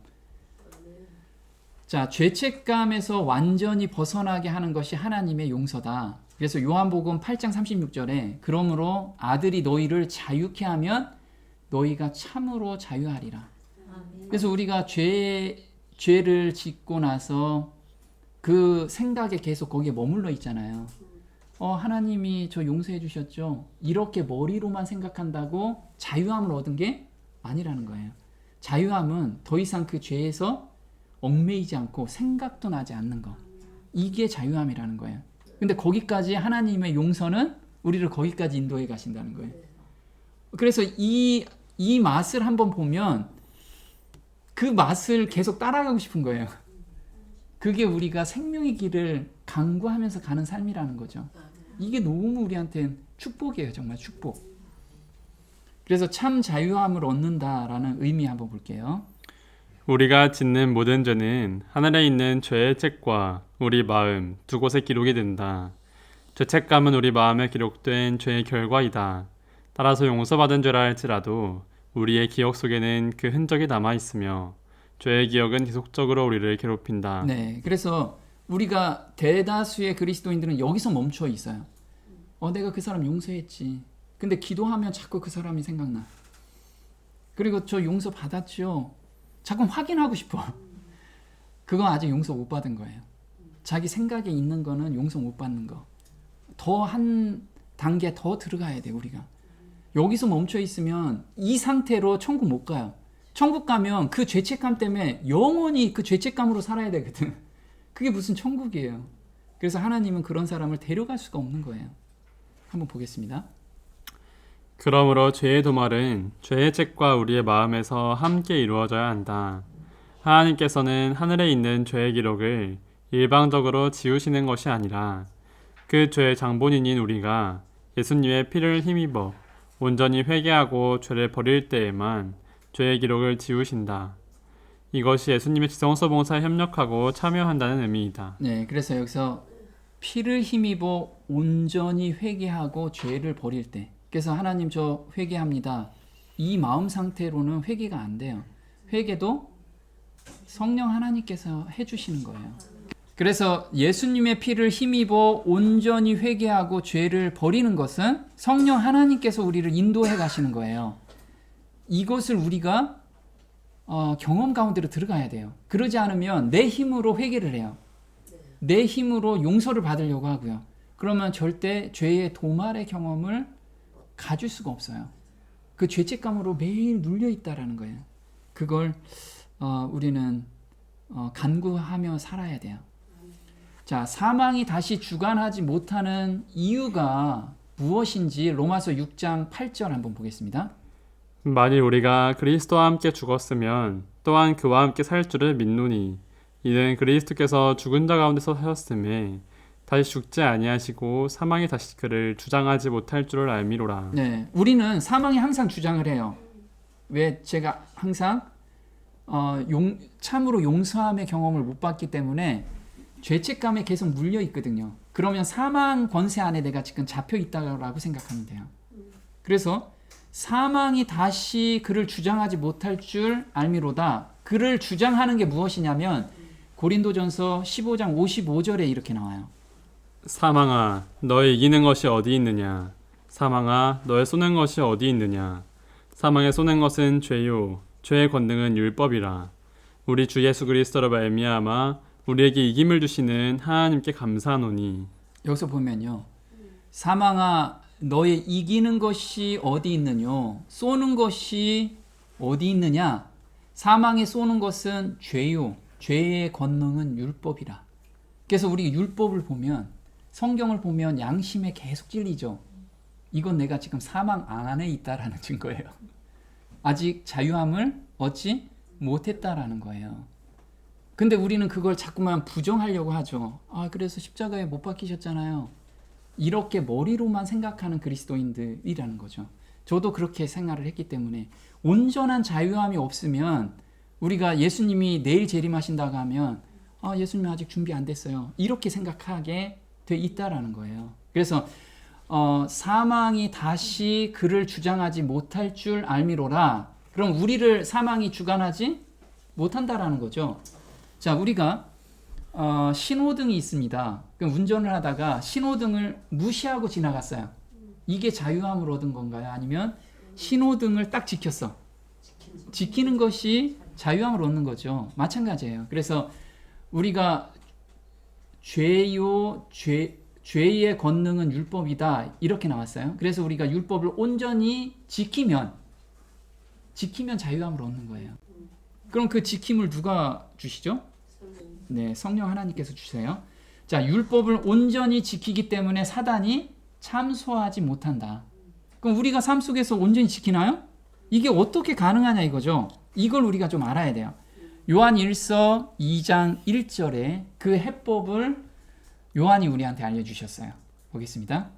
자, 죄책감에서 완전히 벗어나게 하는 것이 하나님의 용서다. 그래서 요한복음 8장 36절에 그러므로 아들이 너희를 자유케 하면 너희가 참으로 자유하리라. 그래서 우리가 죄를 짓고 나서 그 생각에 계속 거기에 머물러 있잖아요. 하나님이 저 용서해 주셨죠. 이렇게 머리로만 생각한다고 자유함을 얻은 게 아니라는 거예요. 자유함은 더 이상 그 죄에서 얽매이지 않고 생각도 나지 않는 거. 이게 자유함이라는 거예요. 근데 거기까지 하나님의 용서는 우리를 거기까지 인도해 가신다는 거예요. 그래서 이 맛을 한번 보면 그 맛을 계속 따라가고 싶은 거예요. 그게 우리가 생명의 길을 강구하면서 가는 삶이라는 거죠. 이게 너무 우리한테는 축복이에요. 정말 축복. 그래서 참 자유함을 얻는다라는 의미 한번 볼게요. 우리가 짓는 모든 죄는 하늘에 있는 죄의 책과 우리 마음 두 곳에 기록이 된다. 죄책감은 우리 마음에 기록된 죄의 결과이다. 따라서 용서받은 죄라 할지라도 우리의 기억 속에는 그 흔적이 남아있으며 죄의 기억은 계속적으로 우리를 괴롭힌다. 네, 그래서 우리가 대다수의 그리스도인들은 여기서 멈춰 있어요. 내가 그 사람 용서했지. 근데 기도하면 자꾸 그 사람이 생각나. 그리고 저 용서 받았죠. 자꾸 확인하고 싶어. 그건 아직 용서 못 받은 거예요. 자기 생각에 있는 거는 용서 못 받는 거. 더 한 단계 더 들어가야 돼 우리가. 여기서 멈춰 있으면 이 상태로 천국 못 가요. 천국 가면 그 죄책감 때문에 영원히 그 죄책감으로 살아야 되거든. 그게 무슨 천국이에요. 그래서 하나님은 그런 사람을 데려갈 수가 없는 거예요. 한번 보겠습니다. 그러므로 죄의 도말은 죄의 책과 우리의 마음에서 함께 이루어져야 한다. 하나님께서는 하늘에 있는 죄의 기록을 일방적으로 지우시는 것이 아니라 그 죄의 장본인인 우리가 예수님의 피를 힘입어 온전히 회개하고 죄를 버릴 때에만 죄의 기록을 지우신다. 이것이 예수님의 지성소 봉사에 협력하고 참여한다는 의미이다. 네, 그래서 여기서 피를 힘입어 온전히 회개하고 죄를 버릴 때. 그래서 하나님 저 회개합니다. 이 마음 상태로는 회개가 안 돼요. 회개도 성령 하나님께서 해주시는 거예요. 그래서 예수님의 피를 힘입어 온전히 회개하고 죄를 버리는 것은 성령 하나님께서 우리를 인도해 가시는 거예요. 이것을 우리가 경험 가운데로 들어가야 돼요. 그러지 않으면 내 힘으로 회개를 해요. 내 힘으로 용서를 받으려고 하고요. 그러면 절대 죄의 도말의 경험을 가질 수가 없어요. 그 죄책감으로 매일 눌려 있다라는 거예요. 그걸 우리는 간구하며 살아야 돼요. 자, 사망이 다시 주관하지 못하는 이유가 무엇인지 로마서 6장 8절 한번 보겠습니다. 만일 우리가 그리스도와 함께 죽었으면 또한 그와 함께 살 줄을 믿노니 이는 그리스도께서 죽은 자 가운데서 사셨음에 다시 죽지 아니하시고 사망이 다시 그를 주장하지 못할 줄을 알미로라. 네, 우리는 사망이 항상 주장을 해요. 왜? 제가 항상 참으로 용서함의 경험을 못 받기 때문에 죄책감에 계속 물려 있거든요. 그러면 사망 권세 안에 내가 지금 잡혀 있다고 생각하면 돼요. 그래서 사망이 다시 그를 주장하지 못할 줄 알미로다. 그를 주장하는 게 무엇이냐면 고린도전서 15장 55절에 이렇게 나와요. 사망아, 너의 이기는 것이 어디 있느냐? 사망아, 너의 쏘는 것이 어디 있느냐? 사망에 쏘는 것은 죄요, 죄의 권능은 율법이라. 우리 주 예수 그리스도로 말미암아 우리에게 이김을 주시는 하나님께 감사하노니. 여기서 보면요. 사망아, 너의 이기는 것이 어디 있느냐? 쏘는 것이 어디 있느냐? 사망에 쏘는 것은 죄요, 죄의 권능은 율법이라. 그래서 우리 율법을 보면, 성경을 보면 양심에 계속 찔리죠. 이건 내가 지금 사망 안에 있다라는 증거예요. 아직 자유함을 얻지 못했다라는 거예요. 근데 우리는 그걸 자꾸만 부정하려고 하죠. 아, 그래서 십자가에 못 박히셨잖아요. 이렇게 머리로만 생각하는 그리스도인들이라는 거죠. 저도 그렇게 생각을 했기 때문에 온전한 자유함이 없으면 우리가 예수님이 내일 재림하신다고 하면 아, 예수님 아직 준비 안 됐어요. 이렇게 생각하게 돼 있다라는 거예요. 그래서 사망이 다시 그를 주장하지 못할 줄 알미로라. 그럼 우리를 사망이 주관하지 못한다라는 거죠. 자, 우리가 신호등이 있습니다. 그럼 운전을 하다가 신호등을 무시하고 지나갔어요. 이게 자유함을 얻은 건가요? 아니면 신호등을 딱 지켰어. 지키는 것이 자유함을 얻는 거죠. 마찬가지예요. 그래서 우리가 죄의 권능은 율법이다 이렇게 나왔어요. 그래서 우리가 율법을 온전히 지키면 자유함을 얻는 거예요. 그럼 그 지킴을 누가 주시죠? 네, 성령 하나님께서 주세요. 자, 율법을 온전히 지키기 때문에 사단이 참소하지 못한다. 그럼 우리가 삶 속에서 온전히 지키나요? 이게 어떻게 가능하냐 이거죠. 이걸 우리가 좀 알아야 돼요. 요한 1서 2장 1절에 그 해법을 요한이 우리한테 알려주셨어요. 보겠습니다.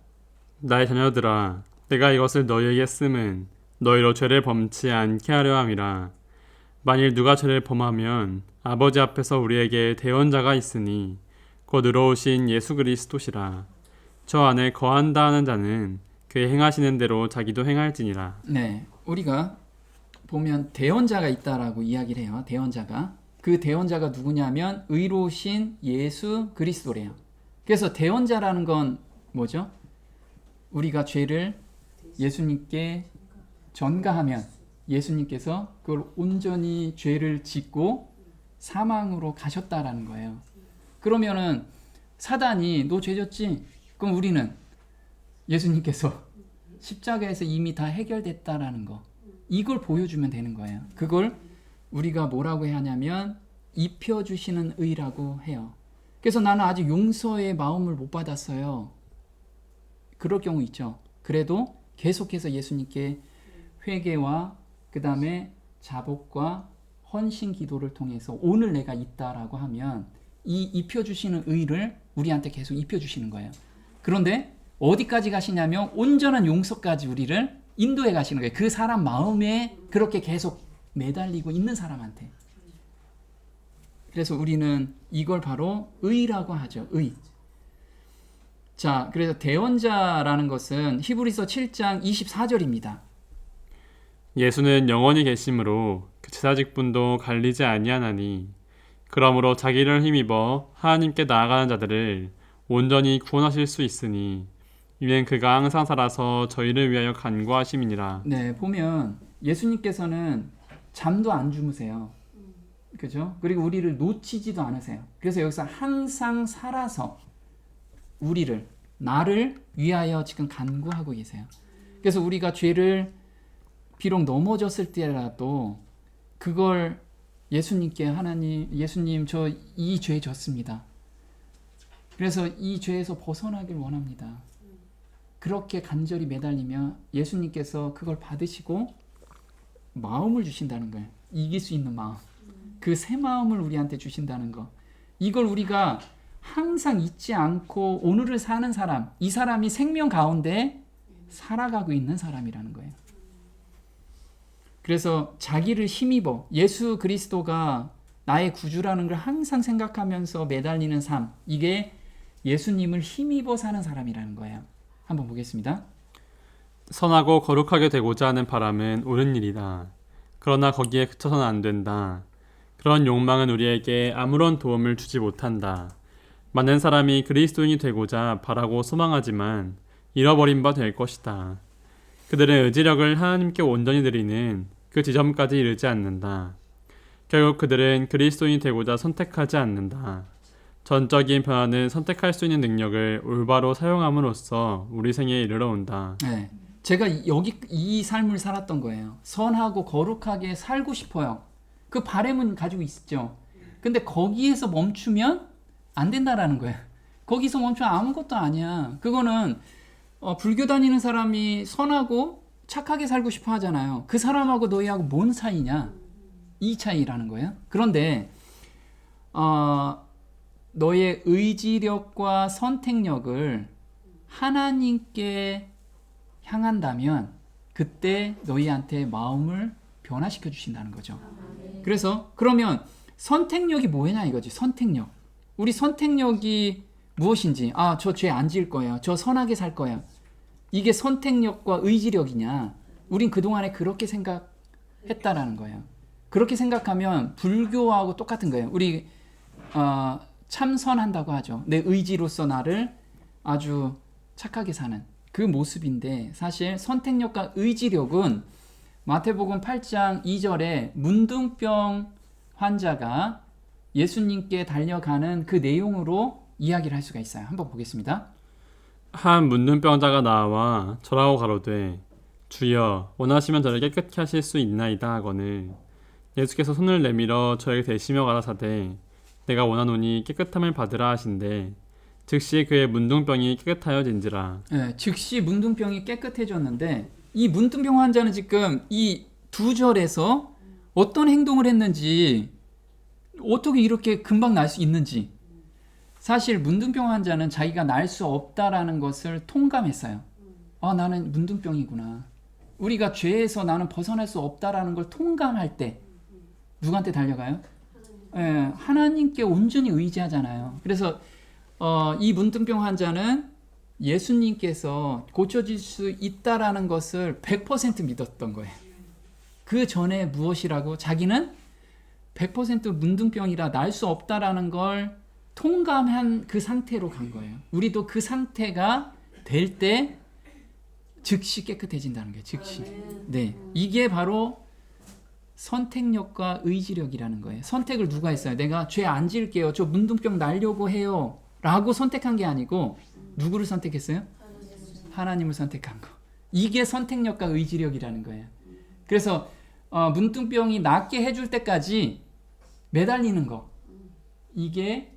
나의 자녀들아, 내가 이것을 너희에게 쓰면 너희로 죄를 범치 않게 하려 함이라. 만일 누가 죄를 범하면 아버지 앞에서 우리에게 대언자가 있으니 곧 의로우신 예수 그리스도시라. 저 안에 거한다 하는 자는 그의 행하시는 대로 자기도 행할지니라. 네, 우리가 보면 대언자가 있다라고 이야기를 해요. 대언자가. 그 대언자가 누구냐면 의로우신 예수 그리스도래요. 그래서 대언자라는 건 뭐죠? 우리가 죄를 예수님께 전가하면 예수님께서 그걸 온전히 죄를 짓고 사망으로 가셨다라는 거예요. 그러면은 사단이 너 죄 졌지? 그럼 우리는 예수님께서 십자가에서 이미 다 해결됐다라는 거. 이걸 보여주면 되는 거예요. 그걸 우리가 뭐라고 해야 하냐면 입혀주시는 의라고 해요. 그래서 나는 아직 용서의 마음을 못 받았어요. 그럴 경우 있죠. 그래도 계속해서 예수님께 회개와 그 다음에 자복과 헌신 기도를 통해서 오늘 내가 있다라고 하면 이 입혀주시는 의를 우리한테 계속 입혀주시는 거예요. 그런데 어디까지 가시냐면 온전한 용서까지 우리를 인도해 가시는 거예요. 그 사람 마음에 그렇게 계속 매달리고 있는 사람한테. 그래서 우리는 이걸 바로 의라고 하죠. 의. 자, 그래서 대언자라는 것은 히브리서 7장 24절입니다. 예수는 영원히 계심으로 그 제사직분도 갈리지 아니하나니 그러므로 자기를 힘입어 하나님께 나아가는 자들을 온전히 구원하실 수 있으니 이는 그가 항상 살아서 저희를 위하여 간구하심이니라. 네, 보면 예수님께서는 잠도 안 주무세요. 그죠? 그리고 우리를 놓치지도 않으세요. 그래서 여기서 항상 살아서 우리를, 나를 위하여 지금 간구하고 계세요. 그래서 우리가 죄를 비록 넘어졌을 때라도 그걸 예수님께 하나님, 예수님 저 이 죄 졌습니다. 그래서 이 죄에서 벗어나길 원합니다. 그렇게 간절히 매달리며 예수님께서 그걸 받으시고 마음을 주신다는 거예요. 이길 수 있는 마음. 그 새 마음을 우리한테 주신다는 거. 이걸 우리가 항상 잊지 않고 오늘을 사는 사람, 이 사람이 생명 가운데 살아가고 있는 사람이라는 거예요. 그래서 자기를 힘입어 예수 그리스도가 나의 구주라는 걸 항상 생각하면서 매달리는 삶, 이게 예수님을 힘입어 사는 사람이라는 거예요. 한번 보겠습니다. 선하고 거룩하게 되고자 하는 바람은 옳은 일이다. 그러나 거기에 그쳐서는 안 된다. 그런 욕망은 우리에게 아무런 도움을 주지 못한다. 많은 사람이 그리스도인이 되고자 바라고 소망하지만 잃어버린 바 될 것이다. 그들은 의지력을 하나님께 온전히 드리는 그 지점까지 이르지 않는다. 결국 그들은 그리스도인이 되고자 선택하지 않는다. 전적인 변화는 선택할 수 있는 능력을 올바로 사용함으로써 우리 생에 이르러 온다. 네. 제가 여기 이 삶을 살았던 거예요. 선하고 거룩하게 살고 싶어요. 그 바람은 가지고 있죠. 근데 거기에서 멈추면 안 된다라는 거예요. 거기서 멈추면 아무것도 아니야. 그거는 불교 다니는 사람이 선하고 착하게 살고 싶어 하잖아요. 그 사람하고 너희하고 뭔 사이냐? 이 차이라는 거예요. 그런데 너의 의지력과 선택력을 하나님께 향한다면 그때 너희한테 마음을 변화시켜 주신다는 거죠. 그래서 그러면 선택력이 뭐냐 이거지. 선택력. 우리 선택력이 무엇인지, 저 죄 안 지을 거야, 저 선하게 살 거야, 이게 선택력과 의지력이냐? 우린 그동안에 그렇게 생각했다라는 거예요. 그렇게 생각하면 불교하고 똑같은 거예요. 우리 참선한다고 하죠. 내 의지로서 나를 아주 착하게 사는 그 모습인데, 사실 선택력과 의지력은 마태복음 8장 2절에 문둥병 환자가 예수님께 달려가는 그 내용으로 이야기를 할 수가 있어요. 한번 보겠습니다. 한 문둥병자가 나와 절하고 가로되 주여 원하시면 저를 깨끗게 하실 수 있나이다 하거늘 예수께서 손을 내밀어 저에게 대시며 가라사대 내가 원하노니 깨끗함을 받으라 하신대 즉시 그의 문둥병이 깨끗하여진지라. 네, 즉시 문둥병이 깨끗해졌는데, 이 문둥병 환자는 지금 이 두 절에서 어떤 행동을 했는지, 어떻게 이렇게 금방 날 수 있는지, 사실 문둥병 환자는 자기가 날 수 없다라는 것을 통감했어요. 나는 문둥병이구나. 우리가 죄에서 나는 벗어날 수 없다라는 걸 통감할 때 누구한테 달려가요? 하나님께 온전히 의지하잖아요. 그래서 이 문둥병 환자는 예수님께서 고쳐질 수 있다라는 것을 100% 믿었던 거예요. 그 전에 무엇이라고? 자기는 100% 문둥병이라 날 수 없다라는 걸 통감한 그 상태로 간 거예요. 우리도 그 상태가 될 때 즉시 깨끗해진다는 거예요. 즉시. 네, 이게 바로 선택력과 의지력이라는 거예요. 선택을 누가 했어요? 내가 죄 안 지을게요, 저 문둥병 날려고 해요 라고 선택한 게 아니고 누구를 선택했어요? 하나님을 선택한 거. 이게 선택력과 의지력이라는 거예요. 그래서 문둥병이 낫게 해줄 때까지 매달리는 거, 이게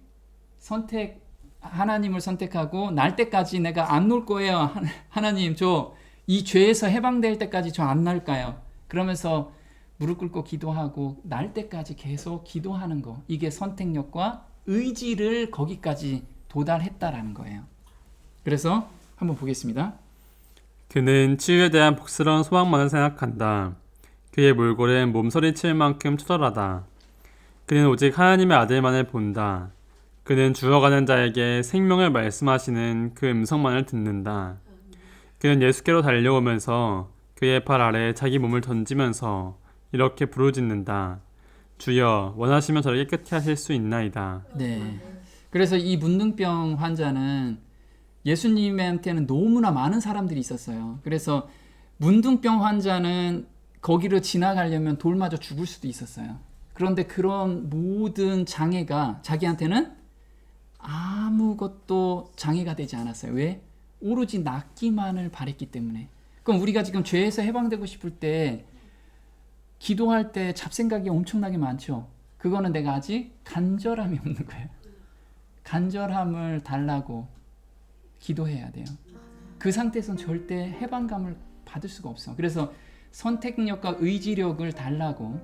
하나님을 선택하고 날 때까지 내가 안 놀 거예요, 하나님 저 이 죄에서 해방될 때까지 저 안 날까요? 그러면서 무릎 꿇고 기도하고 날 때까지 계속 기도하는 거, 이게 선택력과 의지를 거기까지 도달했다라는 거예요. 그래서 한번 보겠습니다. 그는 치유에 대한 복스러운 소망만을 생각한다. 그의 몰골은 몸서리칠 만큼 처절하다. 그는 오직 하나님의 아들만을 본다. 그는 죽어가는 자에게 생명을 말씀하시는 그 음성만을 듣는다. 그는 예수께로 달려오면서 그의 발 아래 자기 몸을 던지면서 이렇게 부르짖는다. 주여 원하시면 저를 깨끗게 하실 수 있나이다. 네. 그래서 이 문둥병 환자는 예수님한테는 너무나 많은 사람들이 있었어요. 그래서 문둥병 환자는 거기로 지나가려면 돌 맞아 죽을 수도 있었어요. 그런데 그런 모든 장애가 자기한테는 아무것도 장애가 되지 않았어요. 왜? 오로지 낫기만을 바랬기 때문에. 그럼 우리가 지금 죄에서 해방되고 싶을 때 기도할 때 잡생각이 엄청나게 많죠. 그거는 내가 아직 간절함이 없는 거예요. 간절함을 달라고 기도해야 돼요. 그 상태에서는 절대 해방감을 받을 수가 없어. 그래서 선택력과 의지력을 달라고,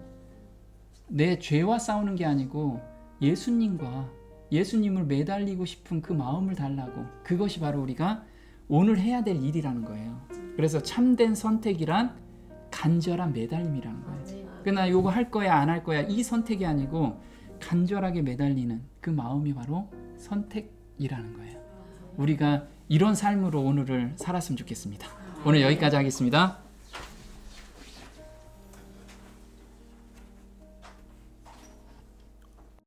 내 죄와 싸우는 게 아니고 예수님을 매달리고 싶은 그 마음을 달라고, 그것이 바로 우리가 오늘 해야 될 일이라는 거예요. 그래서 참된 선택이란 간절한 매달림이라는 거예요. 그러나 요거 할 거야 안 할 거야 이 선택이 아니고 간절하게 매달리는 그 마음이 바로 선택이라는 거예요. 우리가 이런 삶으로 오늘을 살았으면 좋겠습니다. 오늘 여기까지 하겠습니다.